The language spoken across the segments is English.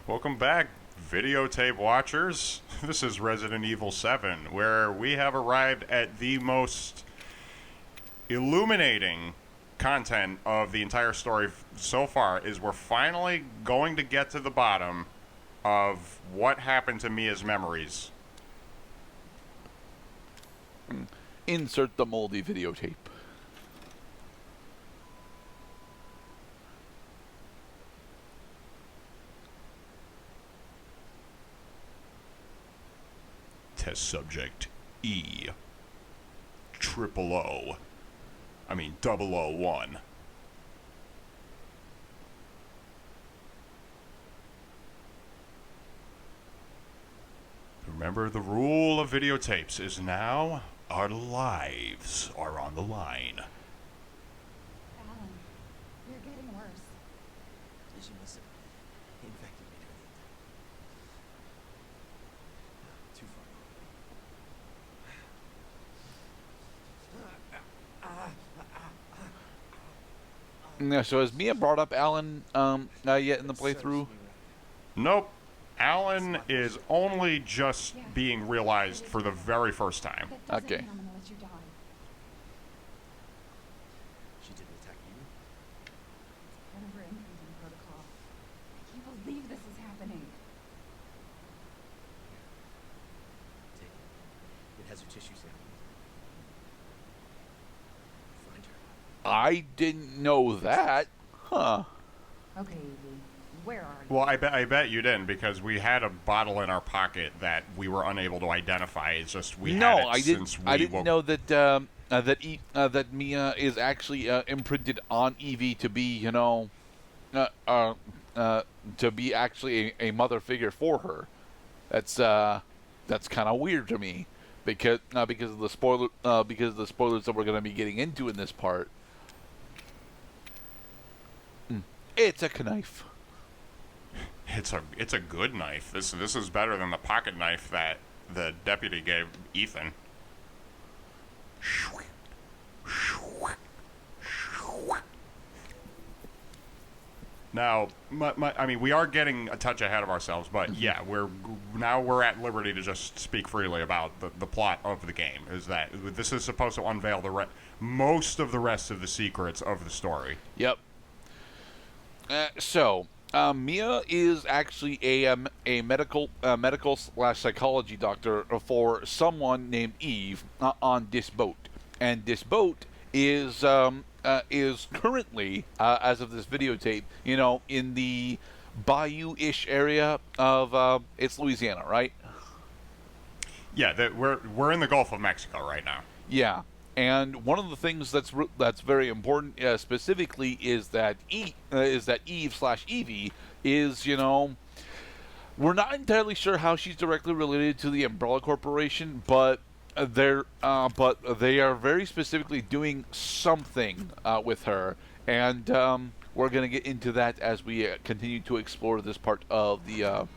Welcome back, videotape watchers. This is Resident Evil 7, where we have arrived at the most illuminating content of the entire story so far. Is we're finally going to get to the bottom of what happened to Mia's memories. Insert the moldy videotape. Test subject E. Triple O. I mean 001. Remember, the rule of videotapes is now our lives are on the line. Alan, you're getting worse. Did you miss it? He infected me during the... Too far. Yeah, so has Mia brought up Alan yet in the playthrough? Nope. Alan is only just being realized for the very first time. That doesn't Okay. mean I'm gonna let you die. She didn't attack you? Part of her imprinting protocol. I can't believe this is happening. Take it. It has her tissue sample. Find her. I didn't know that. Huh. Okay, Evie. Where are you? Well, I bet you didn't, because we had a bottle in our pocket that we were unable to identify. It's just we had it I didn't. since I we didn't woke. know that that Mia is actually imprinted on Evie to be, to be actually a mother figure for her. That's kind of weird to me, because of the spoilers that we're going to be getting into in this part. It's a knife. It's a good knife. This is better than the pocket knife that the deputy gave Ethan. Now, I mean, we are getting a touch ahead of ourselves, but yeah, we're at liberty to just speak freely about the plot of the game. Is that this is supposed to unveil most of the rest of the secrets of the story. Yep. Mia is actually a medical / psychology doctor for someone named Eve on this boat, and this boat is currently, as of this videotape, in the bayou-ish area of it's Louisiana, right? Yeah, we're in the Gulf of Mexico right now. Yeah. And one of the things that's very important, specifically, is that Eve / Evie is, we're not entirely sure how she's directly related to the Umbrella Corporation, but they are very specifically doing something with her, and we're going to get into that as we continue to explore this part of the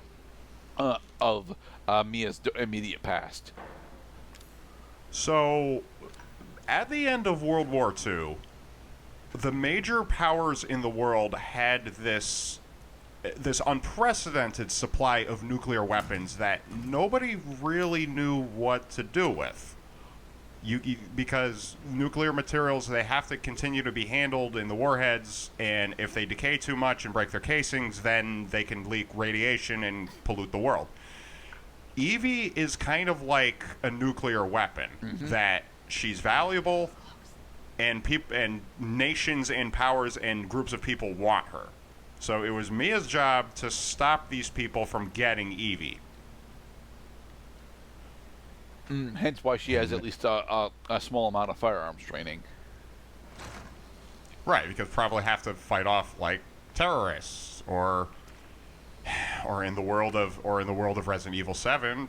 Mia's immediate past. So, at the end of World War II, the major powers in the world had this unprecedented supply of nuclear weapons that nobody really knew what to do with. Because nuclear materials, they have to continue to be handled in the warheads, and if they decay too much and break their casings, then they can leak radiation and pollute the world. Evie is kind of like a nuclear weapon, that she's valuable, and nations and powers and groups of people want her. So it was Mia's job to stop these people from getting Evie. Hence why she has at least a small amount of firearms training. Right, because probably have to fight off like terrorists, or in the world of Resident Evil 7,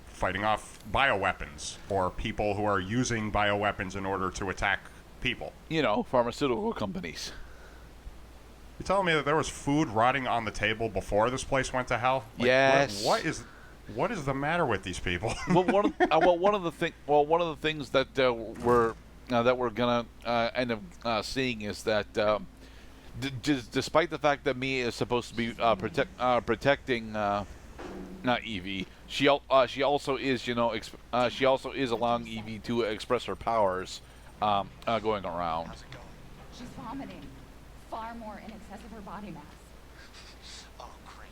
fighting off bioweapons, or people who are using bioweapons in order to attack people. Pharmaceutical companies. You telling me that there was food rotting on the table before this place went to hell? Yes. What is the matter with these people? Well, one of the things that we're gonna end up seeing is that Despite the fact that Mia is supposed to be protecting Evie, she also is, she also is allowing Evie to express her powers going around. How's it going? She's vomiting. Far more in excess of her body mass. Oh, great.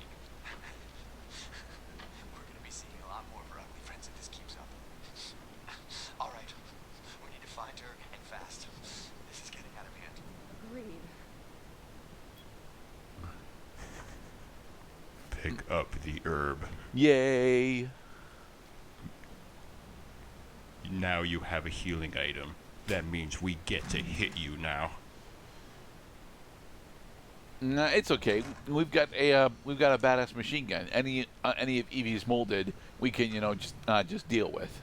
We're gonna be seeing a lot more of her ugly friends if this keeps up. All right. We need to find her, and fast. This is getting out of hand. Agreed. Pick up the herb. Yay! Now you have a healing item. That means we get to hit you now. Nah, it's okay. We've got a badass machine gun. Any of Evie's molded, we can just deal with.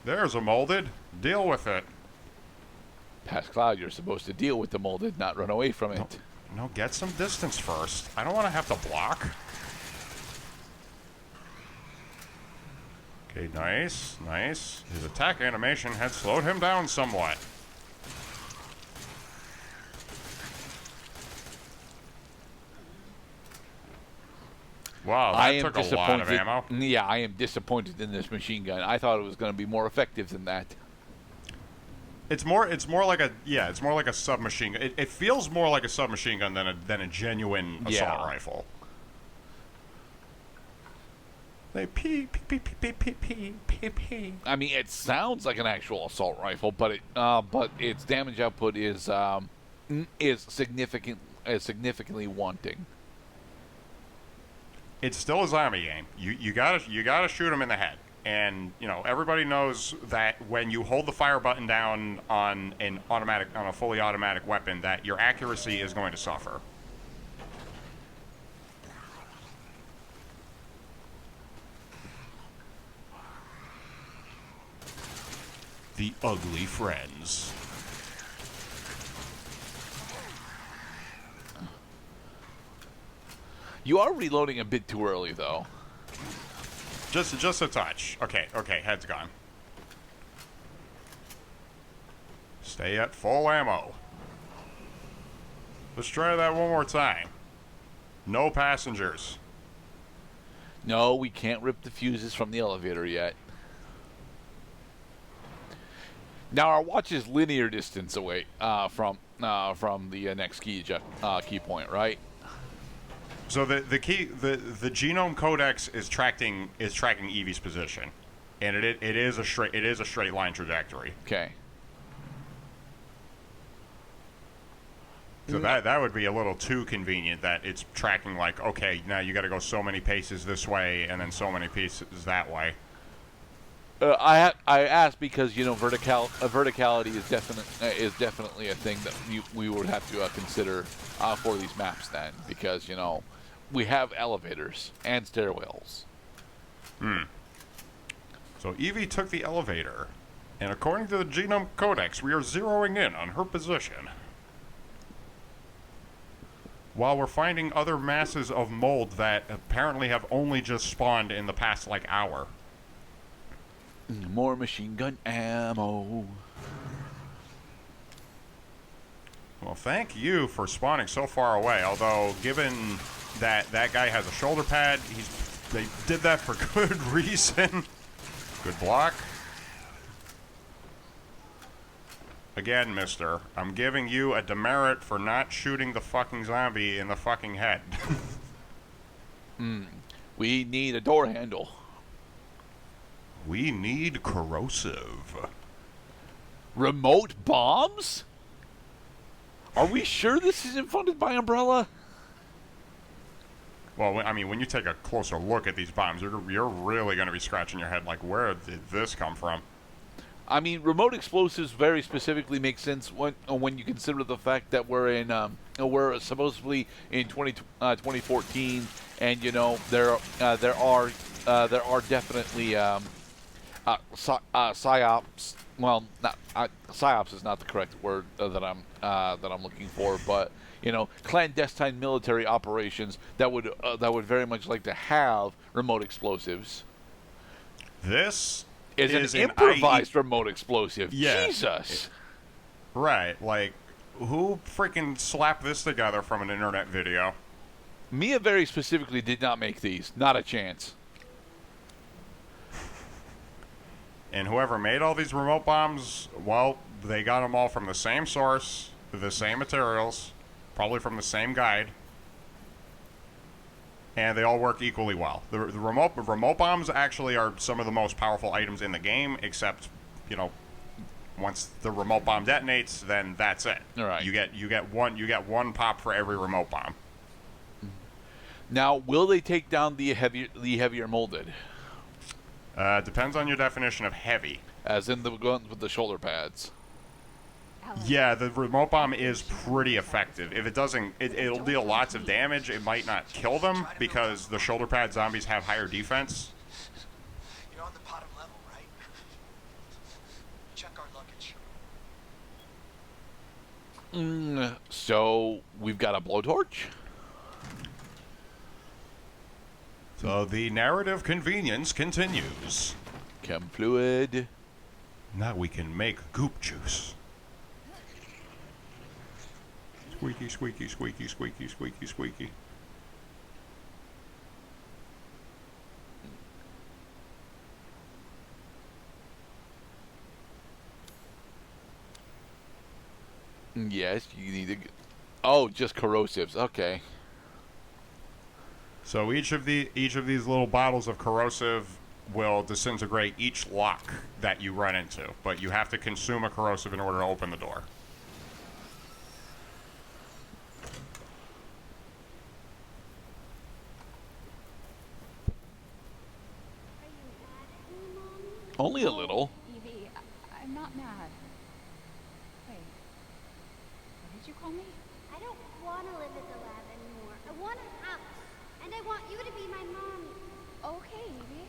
There's a molded. Deal with it. Past Cloud, you're supposed to deal with the molded, not run away from it. No, get some distance first. I don't want to have to block. Okay, nice, nice. His attack animation had slowed him down somewhat. Wow, that took a lot of ammo. Yeah, I am disappointed in this machine gun. I thought it was going to be more effective than that. It's more like a submachine gun. It feels more like a submachine gun than a genuine assault rifle. They pee. I mean, it sounds like an actual assault rifle, but its damage output is significantly wanting. It's still a zombie game. You gotta shoot him in the head, and everybody knows that when you hold the fire button down on a fully automatic weapon, that your accuracy is going to suffer. The ugly friends. You are reloading a bit too early, though. Just a touch. Okay, head's gone. Stay at full ammo. Let's try that one more time. No passengers. No, we can't rip the fuses from the elevator yet. Now our watch is linear distance away from the next key point, right? So the genome codex is tracking Evie's position, and it is a straight line trajectory. Okay. So that would be a little too convenient that it's tracking like, okay, now you got to go so many paces this way and then so many paces that way. I asked because verticality is definitely a thing that we would have to consider for these maps then, because we have elevators and stairwells. So Evie took the elevator, and according to the genome codex, we are zeroing in on her position. While we're finding other masses of mold that apparently have only just spawned in the past hour. More machine gun ammo. Well, thank you for spawning so far away. Although, given that guy has a shoulder pad, they did that for good reason. Good block. Again, mister, I'm giving you a demerit for not shooting the fucking zombie in the fucking head. We need a door handle. We need corrosive. Remote bombs? Are we sure this isn't funded by Umbrella? Well, I mean, when you take a closer look at these bombs, you're really going to be scratching your head like, where did this come from? I mean, remote explosives very specifically make sense when you consider the fact that we're supposedly in 2014, and there are definitely psyops. Well, not psyops is not the correct word that I'm looking for, but clandestine military operations that would very much like to have remote explosives. This is an improvised remote explosive. Yeah. Jesus. Right, like who freaking slapped this together from an internet video? Mia very specifically did not make these. Not a chance. And whoever made all these remote bombs, well, they got them all from the same source, the same materials, probably from the same guide, and they all work equally well. The remote bombs actually are some of the most powerful items in the game, except, you know, once the remote bomb detonates, then that's it. All right. You get one pop for every remote bomb. Now, will they take down the heavier molded? Depends on your definition of heavy. As in the ones with the shoulder pads. Alan, Yeah, the remote bomb is pretty effective. If it doesn't, it'll deal lots of damage. It might not kill them because the shoulder pad zombies have higher defense. You're on the bottom level, right? Check our luggage. So, we've got a blowtorch? So the narrative convenience continues. Chem fluid. Now we can make goop juice. Squeaky, squeaky, squeaky, squeaky, squeaky, squeaky. Yes, you need to... Oh, just corrosives. Okay. So each of these little bottles of corrosive will disintegrate each lock that you run into, but you have to consume a corrosive in order to open the door. Only a little. Evie, I'm not mad. Wait. What did you call me? I don't want to live at the lab anymore. I want a house. And I want you to be my mommy. Okay, Evie.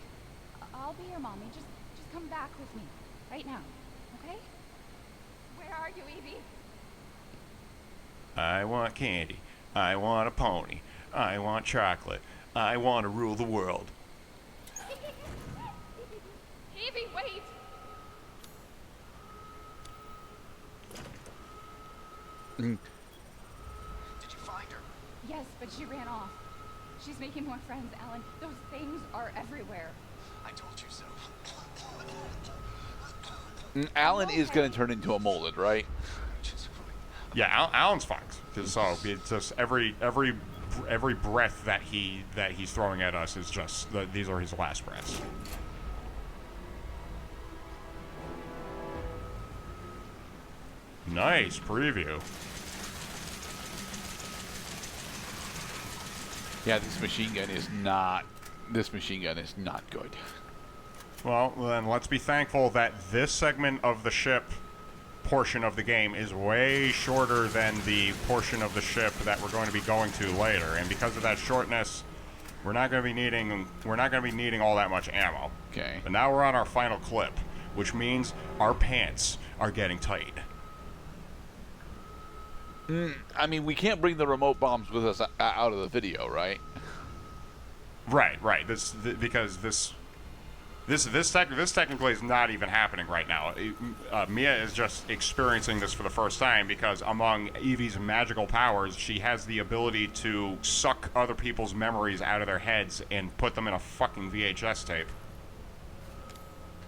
I'll be your mommy. Just come back with me. Right now. Okay? Where are you, Evie? I want candy. I want a pony. I want chocolate. I want to rule the world. Evie, wait! Did you find her? Yes, but she ran off. She's making more friends, Alan. Those things are everywhere. I told you so. Alan is going to turn into a molded, right? Yeah, Alan's fucked. So it's just every breath that he's throwing at us is just these are his last breaths. Nice preview. Yeah, this machine gun is not. This machine gun is not good. Well, then let's be thankful that this segment of the ship portion of the game is way shorter than the portion of the ship that we're going to be going to later, and because of that shortness, we're not going to be needing all that much ammo. Okay. But now we're on our final clip, which means our pants are getting tight. I mean, we can't bring the remote bombs with us out of the video, right? Right. Because this technically is not even happening right now. Mia is just experiencing this for the first time because among Evie's magical powers, she has the ability to suck other people's memories out of their heads and put them in a fucking VHS tape.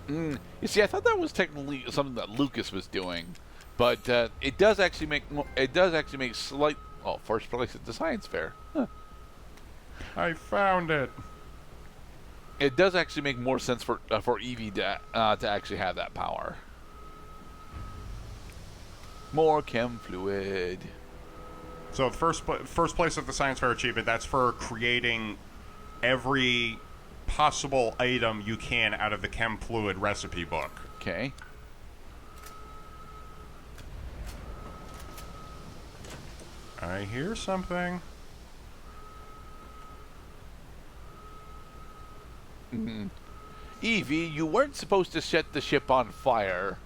You see, I thought that was technically something that Lucas was doing, but it does actually make slight. Oh, first place at the science fair. Huh. I found it. It does actually make more sense for Evie to actually have that power. More chem fluid. So the first place at the science fair achievement, that's for creating every possible item you can out of the chem fluid recipe book. Okay. I hear something. Evie, you weren't supposed to set the ship on fire.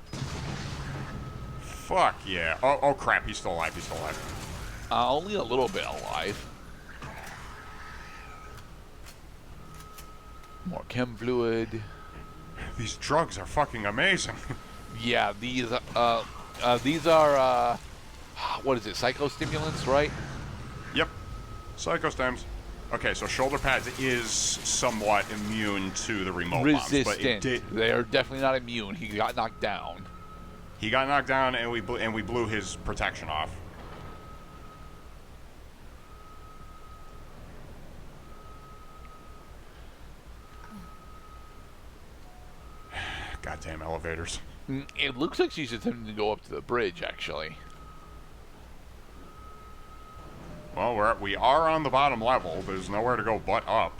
Fuck yeah. Oh crap, he's still alive, Only a little bit alive. More chem fluid. These drugs are fucking amazing. Yeah, these are what is it? Psychostimulants, right? Yep. Psychostems. Okay, so shoulder pads is somewhat immune to the remote bombs, but it Resistant. did. They are definitely not immune. He got knocked down. He got knocked down, and we blew his protection off. Goddamn elevators. It looks like she's attempting to go up to the bridge, actually. Well, we are on the bottom level. There's nowhere to go but up.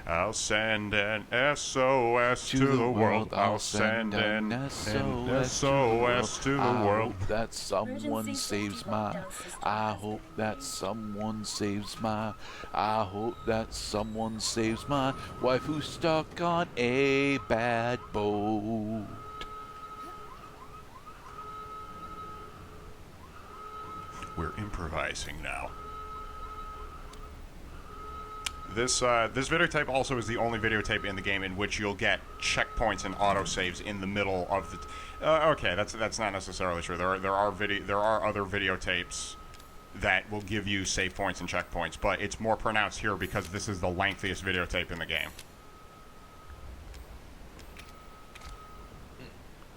I'll send an SOS to the world. I'll send an SOS to the world. I hope that someone saves my. I hope that someone saves my. I hope that someone saves my wife who's stuck on a bad boat. We're improvising now. This videotape also is the only videotape in the game in which you'll get checkpoints and autosaves in the middle of the. Okay, that's not necessarily true. There are other videotapes that will give you save points and checkpoints, but it's more pronounced here because this is the lengthiest videotape in the game.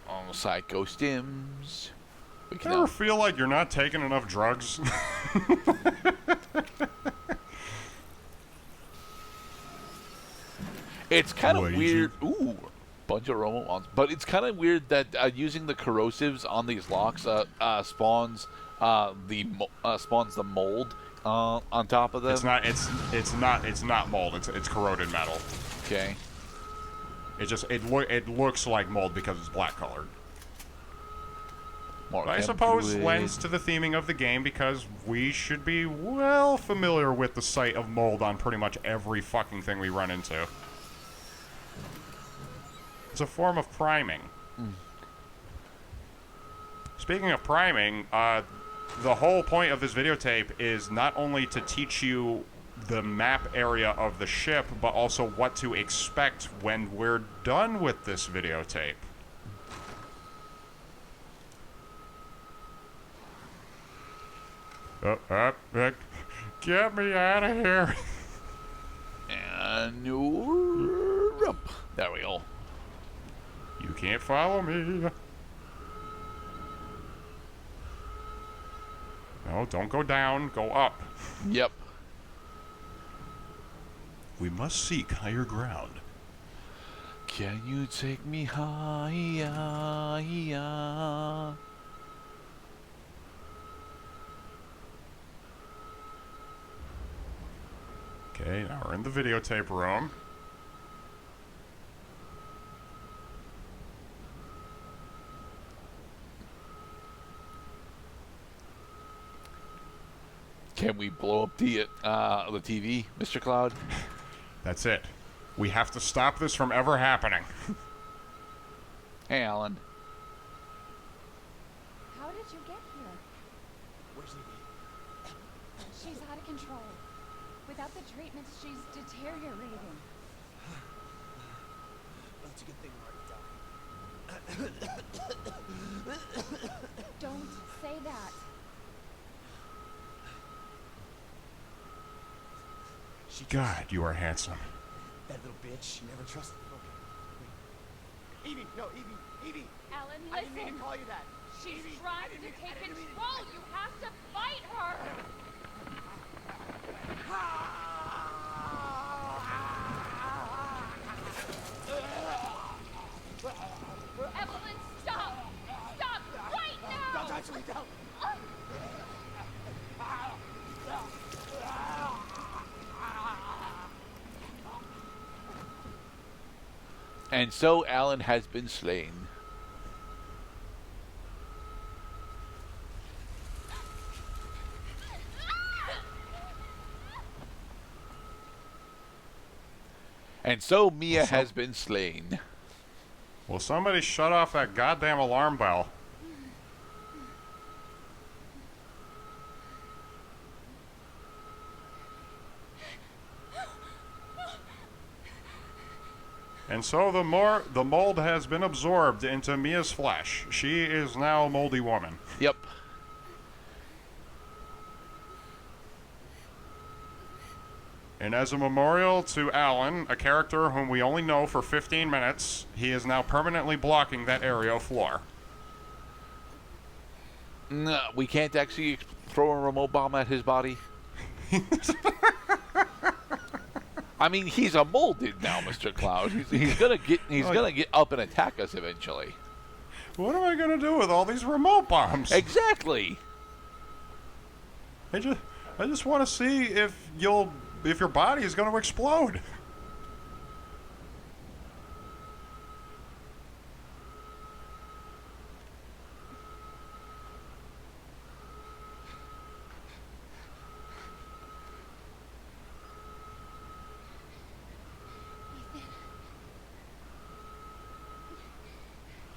Oh, Psycho Stims. We Do you ever feel like you're not taking enough drugs? It's kind of What did weird. Ooh, bunch of Romo ones. But it's kind of weird that using the corrosives on these locks spawns the mold on top of them. It's not mold. It's corroded metal. Okay. It looks like mold because it's black colored. More I suppose lends to the theming of the game because we should be well familiar with the sight of mold on pretty much every fucking thing we run into. It's a form of priming. Speaking of priming, the whole point of this videotape is not only to teach you the map area of the ship, but also what to expect when we're done with this videotape. Get me out of here. And you're up. There we go. You can't follow me. No, don't go down. Go up. Yep. We must seek higher ground. Can you take me higher? Okay, now we're in the videotape room. Can we blow up the TV, Mr. Cloud? That's it. We have to stop this from ever happening. Hey, Alan. How did you get here? Where's Evie? She's out of control. Without the treatments, she's deteriorating. Well, it's a good thing we're already done. Don't say that. God, you are handsome. That little bitch. You never trusted. Okay. Wait. Evie, no, Evie. Alan, I didn't mean listen. to call you that. She's Evie, trying I to didn't mean- take I didn't mean to- control. You have to fight her. Evelyn, stop! Stop right now! Don't touch me, don't! And so Alan has been slain. And so Mia has been slain. Will somebody shut off that goddamn alarm bell? And so the mold has been absorbed into Mia's flesh. She is now a moldy woman. Yep. And as a memorial to Alan, a character whom we only know for 15 minutes, he is now permanently blocking that area of floor. No, we can't actually throw a remote bomb at his body. I mean, he's a molded now, Mr. Cloud. He's gonna get up and attack us eventually. What am I gonna do with all these remote bombs? Exactly. I just want to see if your body is going to explode.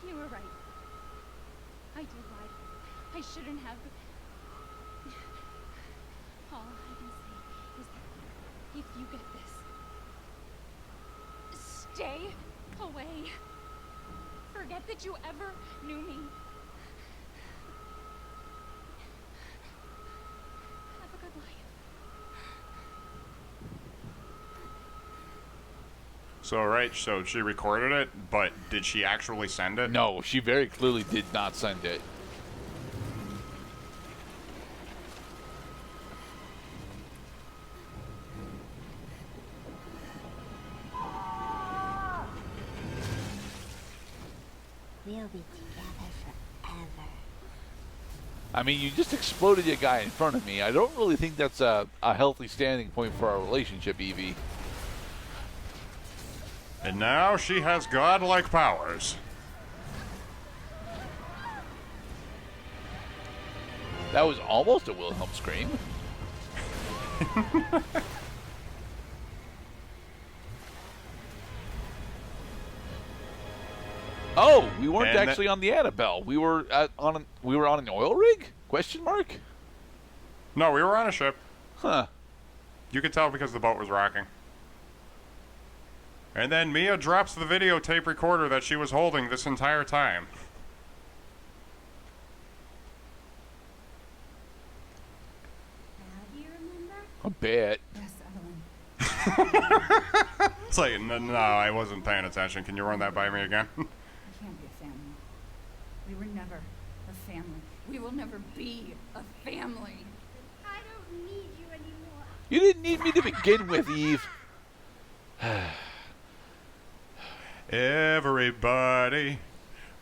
You were right. I did lie. I shouldn't have. All I can say is that if you get this, stay away. Forget that you ever knew me. Have a good life. So she recorded it, but did she actually send it? No, she very clearly did not send it. We'll be together forever. I mean, you just exploded a guy in front of me. I don't really think that's a healthy standing point for our relationship, Evie. And now she has godlike powers. That was almost a Wilhelm scream. Oh, we weren't actually on the Annabelle. We were on an oil rig? Question mark? No, we were on a ship. Huh. You could tell because the boat was rocking. And then Mia drops the videotape recorder that she was holding this entire time. Now do you remember? A bit. Yes, Evelyn. It's like, no, I wasn't paying attention. Can you run that by me again? We can't be a family. We were never a family. We will never be a family. I don't need you anymore. You didn't need me to begin with, Eve. Everybody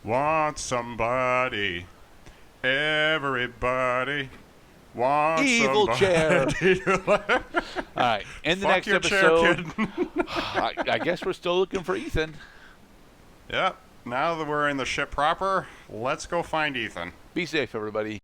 wants somebody. Everybody wants Evil somebody. chair. All right, in the Fuck next your episode, chair, kid. I guess we're still looking for Ethan. Yep. Now that we're in the ship proper, let's go find Ethan. Be safe, everybody.